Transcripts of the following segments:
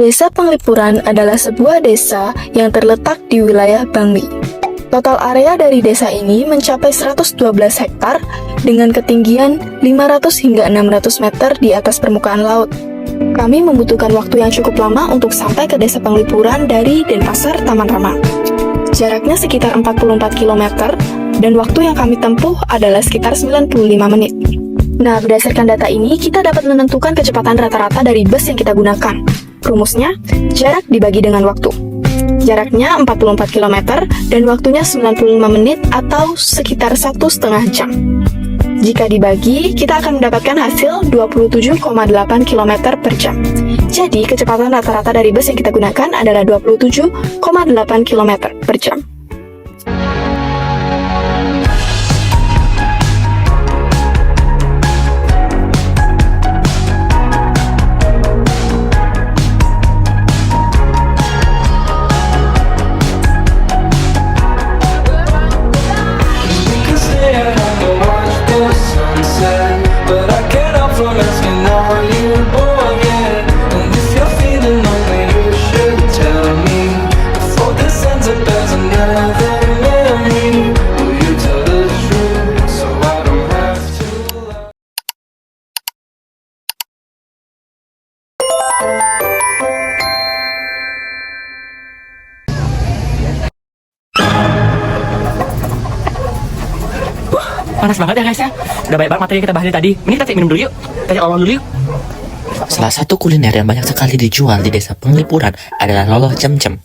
Desa Penglipuran adalah sebuah desa yang terletak di wilayah Bangli. Total area dari desa ini mencapai 112 hektar dengan ketinggian 500 hingga 600 meter di atas permukaan laut. Kami membutuhkan waktu yang cukup lama untuk sampai ke Desa Penglipuran dari Denpasar, Taman Rama. Jaraknya sekitar 44 km dan waktu yang kami tempuh adalah sekitar 95 menit. Nah, berdasarkan data ini, kita dapat menentukan kecepatan rata-rata dari bus yang kita gunakan. Rumusnya, jarak dibagi dengan waktu. Jaraknya 44 km dan waktunya 95 menit atau sekitar 1,5 jam. Jika dibagi, kita akan mendapatkan hasil 27,8 km per jam. Jadi, kecepatan rata-rata dari bus yang kita gunakan adalah 27,8 km per jam. Panas banget ya guys ya. Udah banyak banget materi yang kita bahas tadi. Ini kita cek minum dulu yuk. Kita cek awal dulu yuk. Salah satu kuliner yang banyak sekali dijual di Desa Penglipuran adalah loloh cem-cem.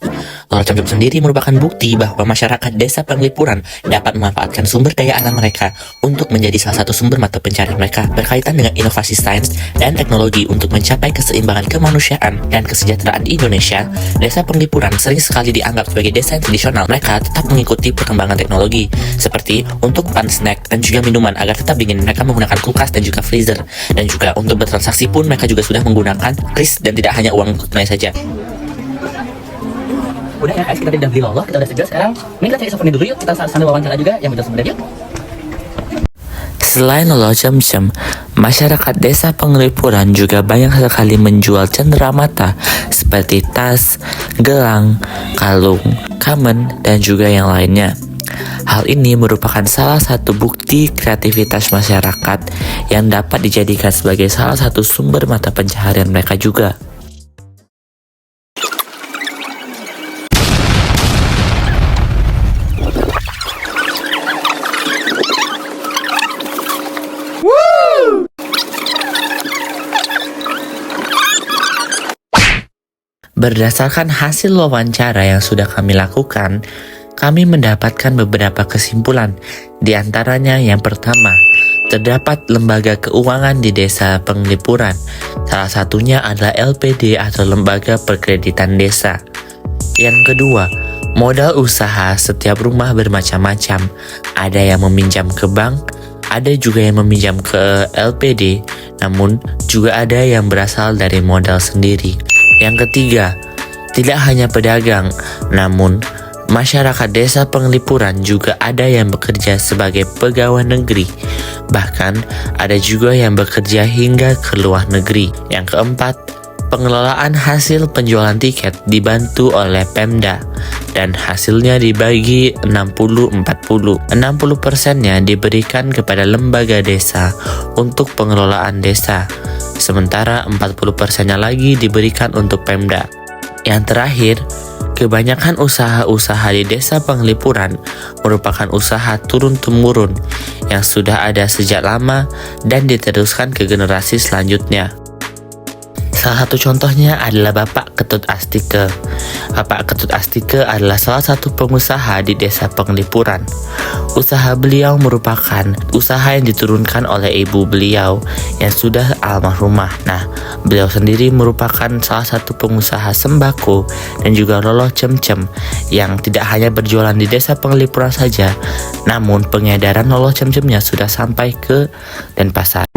Loloh cem-cem sendiri merupakan bukti bahwa masyarakat Desa Penglipuran dapat memanfaatkan sumber daya alam mereka untuk menjadi salah satu sumber mata pencarian mereka berkaitan dengan inovasi sains dan teknologi untuk mencapai keseimbangan kemanusiaan dan kesejahteraan di Indonesia. Desa Penglipuran sering sekali dianggap sebagai desa yang tradisional. Mereka tetap mengikuti perkembangan teknologi seperti untuk pan snack dan juga minuman agar tetap dingin. Mereka menggunakan kulkas dan juga freezer, dan juga untuk bertransaksi pun mereka juga sudah menggunakan kris dan tidak hanya uang tunai saja. Udah ya guys, kita udah beli loloh, kita udah segar sekarang. Ini kita cek souvenir dulu yuk. Kita sambil wawancara juga yang betul sebenarnya yuk. Selain loloh cem-cem, masyarakat Desa Penglipuran juga banyak sekali menjual cenderamata seperti tas, gelang, kalung, kamen, dan juga yang lainnya. Hal ini merupakan salah satu bukti kreativitas masyarakat yang dapat dijadikan sebagai salah satu sumber mata pencaharian mereka juga. Berdasarkan hasil wawancara yang sudah kami lakukan, kami mendapatkan beberapa kesimpulan. Di antaranya yang pertama, terdapat lembaga keuangan di Desa Penglipuran. Salah satunya adalah LPD atau Lembaga Perkreditan Desa. Yang kedua, modal usaha setiap rumah bermacam-macam. Ada yang meminjam ke bank, ada juga yang meminjam ke LPD, namun juga ada yang berasal dari modal sendiri. Yang ketiga, tidak hanya pedagang, namun masyarakat Desa Penglipuran juga ada yang bekerja sebagai pegawai negeri. Bahkan ada juga yang bekerja hingga ke luar negeri. Yang keempat, pengelolaan hasil penjualan tiket dibantu oleh Pemda dan hasilnya dibagi 60-40. 60%-nya diberikan kepada lembaga desa untuk pengelolaan desa, sementara 40%-nya lagi diberikan untuk Pemda. Yang terakhir, kebanyakan usaha-usaha di Desa Penglipuran merupakan usaha turun-temurun yang sudah ada sejak lama dan diteruskan ke generasi selanjutnya. Salah satu contohnya adalah Bapak Ketut Astike. Bapak Ketut Astike adalah salah satu pengusaha di Desa Penglipuran. Usaha beliau merupakan usaha yang diturunkan oleh ibu beliau yang sudah almarhumah. Nah, beliau sendiri merupakan salah satu pengusaha sembako dan juga loloh cem-cem yang tidak hanya berjualan di Desa Penglipuran saja, namun pengedaran loloh cem-cemnya sudah sampai ke Denpasar.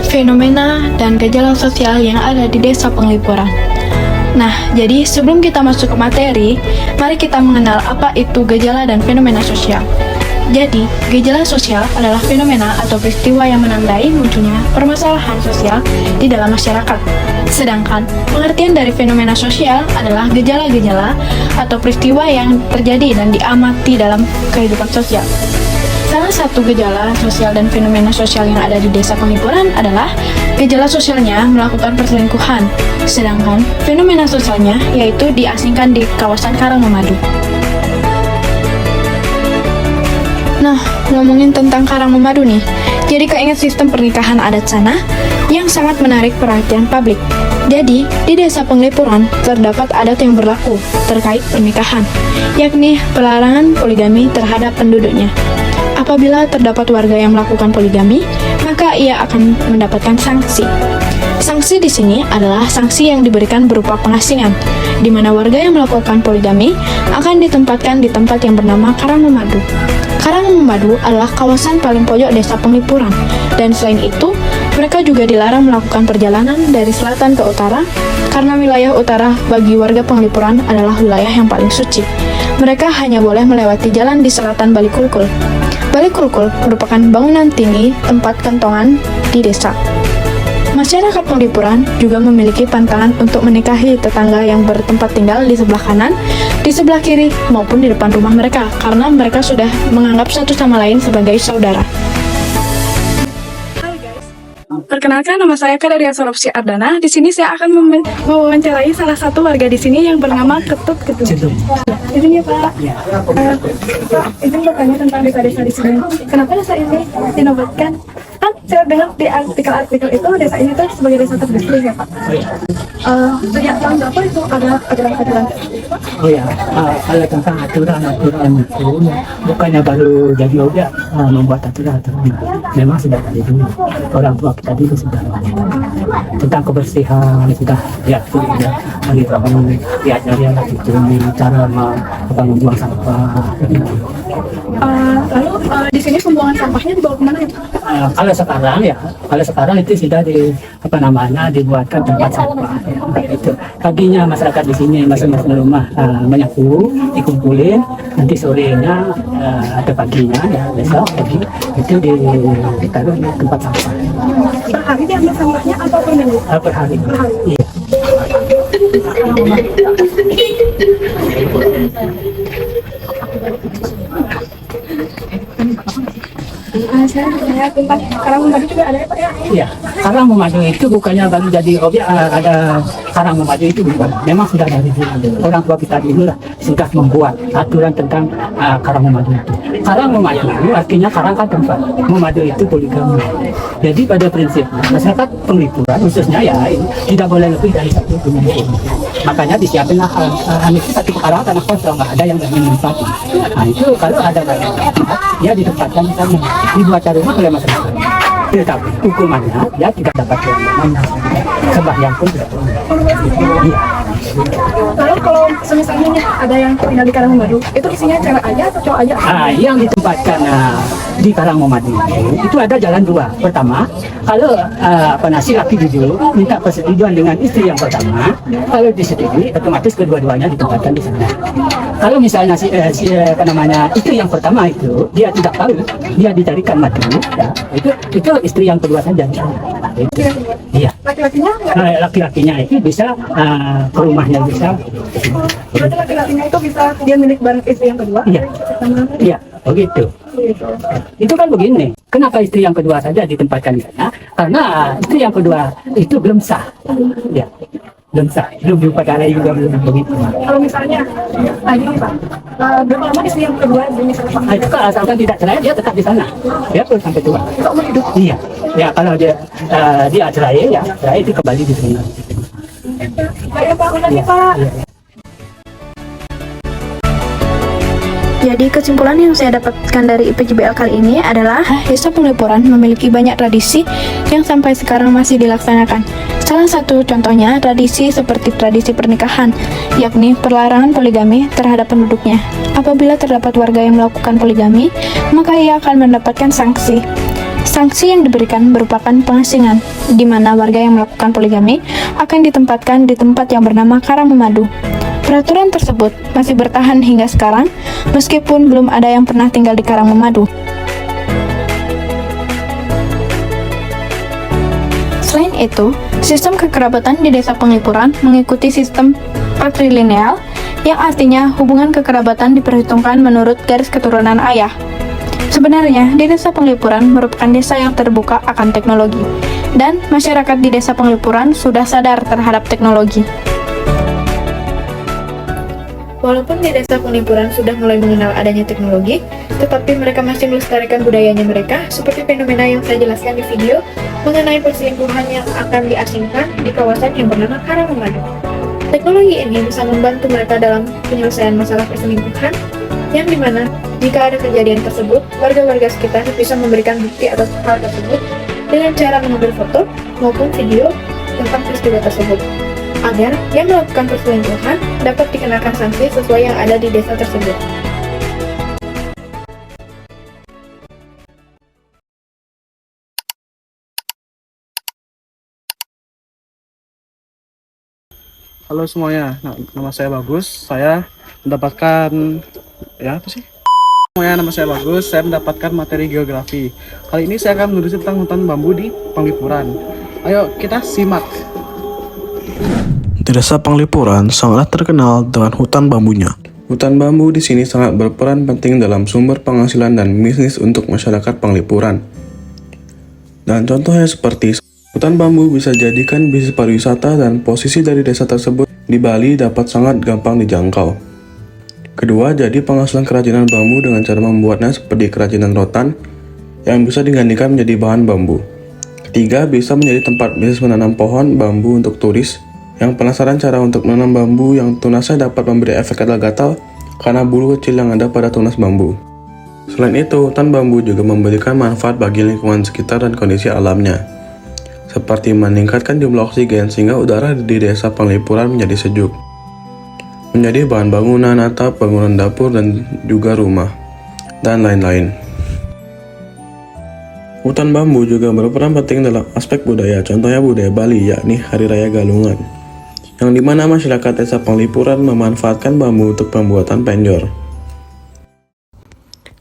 Fenomena dan gejala sosial yang ada di Desa Penglipuran. Nah, jadi sebelum kita masuk ke materi, mari kita mengenal apa itu gejala dan fenomena sosial. Jadi, gejala sosial adalah fenomena atau peristiwa yang menandai munculnya permasalahan sosial di dalam masyarakat. Sedangkan, pengertian dari fenomena sosial adalah gejala-gejala atau peristiwa yang terjadi dan diamati dalam kehidupan sosial. Salah satu gejala sosial dan fenomena sosial yang ada di Desa Penglipuran adalah gejala sosialnya melakukan perselingkuhan, sedangkan fenomena sosialnya yaitu diasingkan di kawasan Karangmemadu. Nah, ngomongin tentang Karangmemadu nih, jadi keinget sistem pernikahan adat sana yang sangat menarik perhatian publik. Jadi, di Desa Penglipuran terdapat adat yang berlaku terkait pernikahan, yakni pelarangan poligami terhadap penduduknya. Apabila terdapat warga yang melakukan poligami, maka ia akan mendapatkan sanksi. Sanksi di sini adalah sanksi yang diberikan berupa pengasingan, di mana warga yang melakukan poligami akan ditempatkan di tempat yang bernama Karangmemadu. Karangmemadu adalah kawasan paling pojok Desa Penglipuran, dan selain itu, mereka juga dilarang melakukan perjalanan dari selatan ke utara, karena wilayah utara bagi warga Penglipuran adalah wilayah yang paling suci. Mereka hanya boleh melewati jalan di selatan Balikulkul. Balikulkul merupakan bangunan tinggi tempat kentongan di desa. Masyarakat Penglipuran juga memiliki pantangan untuk menikahi tetangga yang bertempat tinggal di sebelah kanan, di sebelah kiri, maupun di depan rumah mereka, karena mereka sudah menganggap satu sama lain sebagai saudara. Perkenalkan, nama saya Kadaria Soropsi Ardana. Di sini saya akan mewawancarai salah satu warga di sini yang bernama Ketut Kedung. Izin ya Pak. Pak, izin bertanya tentang desa-desa di sini. Kenapa desa ini dinobatkan? Kan saya dengar di artikel-artikel itu desa ini tuh sebagai desa terbersih ya Pak. Sejak tahun berapa itu ada aturan-aturan? Oh ya, kalau tentang aturan-aturan itu bukannya baru jadi udah membuat aturan-aturan. Memang sudah dari dulu. Orang tua kita dulu sudah tentang kebersihan sudah sudah diajari anak itu cara membuang sampah. Lalu di sini pembuangan sampahnya dibawa kemana ya Pak? Kalau sekarang itu sudah dibuatkan tempat sampah. Itu paginya masyarakat di sini masing-masing rumah menyapu, dikumpulin, nanti sorenya atau paginya besok pagi itu ditaruh di tempat sampah. Per hari diambil sampahnya atau per minggu? Per hari. Iya. Saya bertanya tentang Karangmemadu juga ada ya Pak ya? Iya, Karangmemadu itu bukannya baru jadi objek, ada Karangmemadu itu bukan. Memang sudah dari dulu. Orang tua kita dulu lah sudah membuat aturan tentang Karangmemadu itu. Karangmemadu itu artinya karang kan tempat, memadu itu poligami. Jadi pada prinsipnya masyarakat Penglipuran khususnya ya tidak boleh lebih dari satu penghuni. Makanya disiapinlah itu satu karang tanah kosong, nggak ada yang menempati. Nah itu kalau ada barang ya ditempatkan di sana, dibuat rumah oleh masyarakat. Tetapi hukumannya ya tidak dapat keundangan, sembahyang pun tidak boleh. Iya. Lalu kalau misalnya ada yang tinggal di Karangmemadu, itu isinya cewek aja atau cowok aja? Yang ditempatkan di Karangmemadu itu ada jalan dua. Pertama, kalau si laki jujur minta persetujuan dengan istri yang pertama, kalau disetujui otomatis kedua-duanya ditempatkan di sana. Kalau misalnya istri yang pertama itu dia tidak tahu, dia dicarikan mati, ya, itu istri yang kedua saja. Itu. Iya. Laki-lakinya? Laki-lakinya itu bisa ke rumahnya bisa. Berarti laki-lakinya itu bisa dia milik barang istri yang kedua? Iya. Iya, begitu. Itu kan begini, kenapa istri yang kedua saja ditempatkan di sana? Karena istri yang kedua itu belum sah. Ya. Belum sah, belum diupacarai juga belum begitu. Kalau misalnya, gini Pak, berapa lama istri yang kedua misalnya Pak? Itu kalau asalkan tidak cerai, dia tetap di sana. Dia terus sampai tua. Untuk umur hidup? Iya. Ya kalau dia cerai, ya cerai itu kembali di sana. Baik Pak, makasih Pak. Iya. Jadi kesimpulan yang saya dapatkan dari IPJBL kali ini adalah Desa Penglipuran memiliki banyak tradisi yang sampai sekarang masih dilaksanakan. Salah satu contohnya tradisi seperti tradisi pernikahan, yakni pelarangan poligami terhadap penduduknya. Apabila terdapat warga yang melakukan poligami, maka ia akan mendapatkan sanksi. Sanksi yang diberikan merupakan pengasingan, di mana warga yang melakukan poligami akan ditempatkan di tempat yang bernama Karangmemadu. Peraturan tersebut masih bertahan hingga sekarang, meskipun belum ada yang pernah tinggal di Karangmemadu. Selain itu, sistem kekerabatan di Desa Penglipuran mengikuti sistem patrilineal, yang artinya hubungan kekerabatan diperhitungkan menurut garis keturunan ayah. Sebenarnya, di Desa Penglipuran merupakan desa yang terbuka akan teknologi, dan masyarakat di Desa Penglipuran sudah sadar terhadap teknologi. Walaupun di Desa Penglipuran sudah mulai mengenal adanya teknologi, tetapi mereka masih melestarikan budayanya mereka, seperti fenomena yang saya jelaskan di video mengenai perselingkuhan yang akan diasingkan di kawasan yang bernama Karangmemadu. Teknologi ini bisa membantu mereka dalam penyelesaian masalah perselingkuhan, yang dimana jika ada kejadian tersebut, warga-warga sekitar bisa memberikan bukti atas hal tersebut dengan cara mengambil foto maupun video tentang peristiwa tersebut, agar yang melakukan perselingkuhan dapat dikenakan sanksi sesuai yang ada di desa tersebut. Halo semuanya, nama saya Bagus. Saya mendapatkan nama saya Bagus. Saya mendapatkan materi geografi. Kali ini saya akan menulis tentang hutan bambu di Penglipuran. Ayo kita simak. Desa Penglipuran sangatlah terkenal dengan hutan bambunya. Hutan bambu di sini sangat berperan penting dalam sumber penghasilan dan bisnis untuk masyarakat Penglipuran. Dan contohnya seperti hutan bambu bisa jadikan bisnis pariwisata dan posisi dari desa tersebut di Bali dapat sangat gampang dijangkau. Kedua, jadi penghasilan kerajinan bambu dengan cara membuatnya seperti kerajinan rotan yang bisa digantikan menjadi bahan bambu. Ketiga, bisa menjadi tempat bisnis menanam pohon bambu untuk turis yang penasaran cara untuk menanam bambu yang tunasnya dapat memberi efek gatal-gatal karena bulu kecil yang ada pada tunas bambu. Selain itu, hutan bambu juga memberikan manfaat bagi lingkungan sekitar dan kondisi alamnya, seperti meningkatkan jumlah oksigen sehingga udara di Desa Penglipuran menjadi sejuk, menjadi bahan bangunan atap, bangunan dapur, dan juga rumah, dan lain-lain. Hutan bambu juga berperan penting dalam aspek budaya, contohnya budaya Bali, yakni Hari Raya Galungan, yang dimana masyarakat Desa Penglipuran memanfaatkan bambu untuk pembuatan penjor.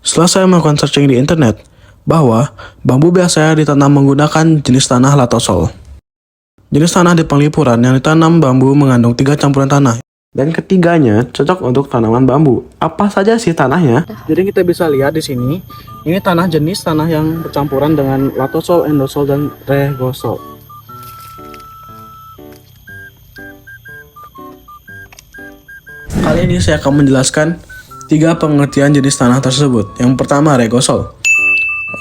Setelah saya melakukan searching di internet, bahwa bambu biasanya ditanam menggunakan jenis tanah latosol. Jenis tanah di Penglipuran yang ditanam bambu mengandung 3 campuran tanah, dan ketiganya cocok untuk tanaman bambu. Apa saja sih tanahnya? Jadi kita bisa lihat di sini, ini tanah jenis tanah yang bercampuran dengan latosol, endosol, dan regosol. Kali ini saya akan menjelaskan 3 pengertian jenis tanah tersebut. Yang pertama, regosol.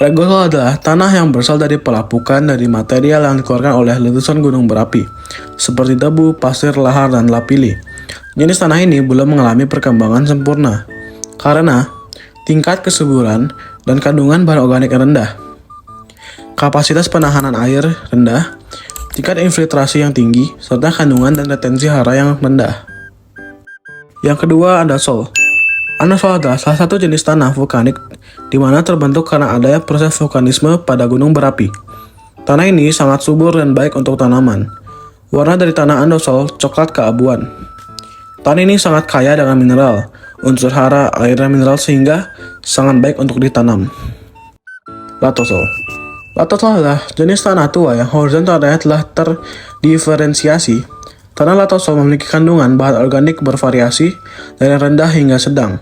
Regosol adalah tanah yang berasal dari pelapukan dari material yang dikeluarkan oleh letusan gunung berapi, seperti debu, pasir, lahar, dan lapili. Jenis tanah ini belum mengalami perkembangan sempurna, karena tingkat kesuburan dan kandungan bahan organik yang rendah, kapasitas penahanan air rendah, tingkat infiltrasi yang tinggi, serta kandungan dan retensi hara yang rendah. Yang kedua, andesol. Andesol adalah salah satu jenis tanah vulkanik di mana terbentuk karena adanya proses vulkanisme pada gunung berapi. Tanah ini sangat subur dan baik untuk tanaman. Warna dari tanah andesol coklat keabuan. Tanah ini sangat kaya dengan mineral, unsur hara, air, dan mineral sehingga sangat baik untuk ditanam. Latosol. Latosol adalah jenis tanah tua yang horizontalnya telah terdiferensiasi. Tanah latosol memiliki kandungan bahan organik bervariasi dari rendah hingga sedang.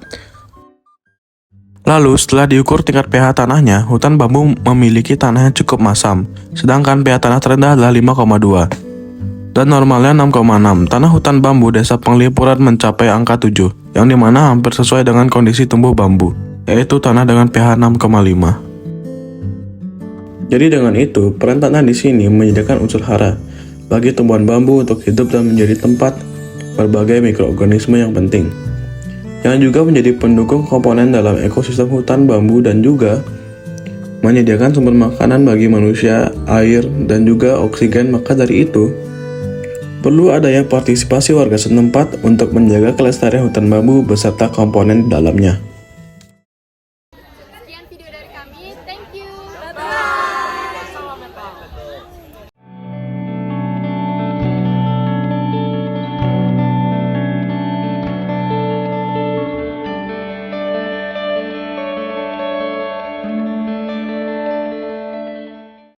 Lalu setelah diukur tingkat pH tanahnya, hutan bambu memiliki tanah yang cukup masam, sedangkan pH tanah terendah adalah 5,2 dan normalnya 6,6. Tanah hutan bambu Desa Penglipuran mencapai angka 7, yang dimana hampir sesuai dengan kondisi tumbuh bambu, yaitu tanah dengan pH 6,5. Jadi dengan itu, peran tanah di sini menyediakan unsur hara bagi tumbuhan bambu untuk hidup dan menjadi tempat berbagai mikroorganisme yang penting, yang juga menjadi pendukung komponen dalam ekosistem hutan bambu dan juga menyediakan sumber makanan bagi manusia, air, dan juga oksigen. Maka dari itu, perlu adanya partisipasi warga setempat untuk menjaga kelestarian hutan bambu beserta komponen di dalamnya. Sekian video dari kami, thank you. Bye-bye.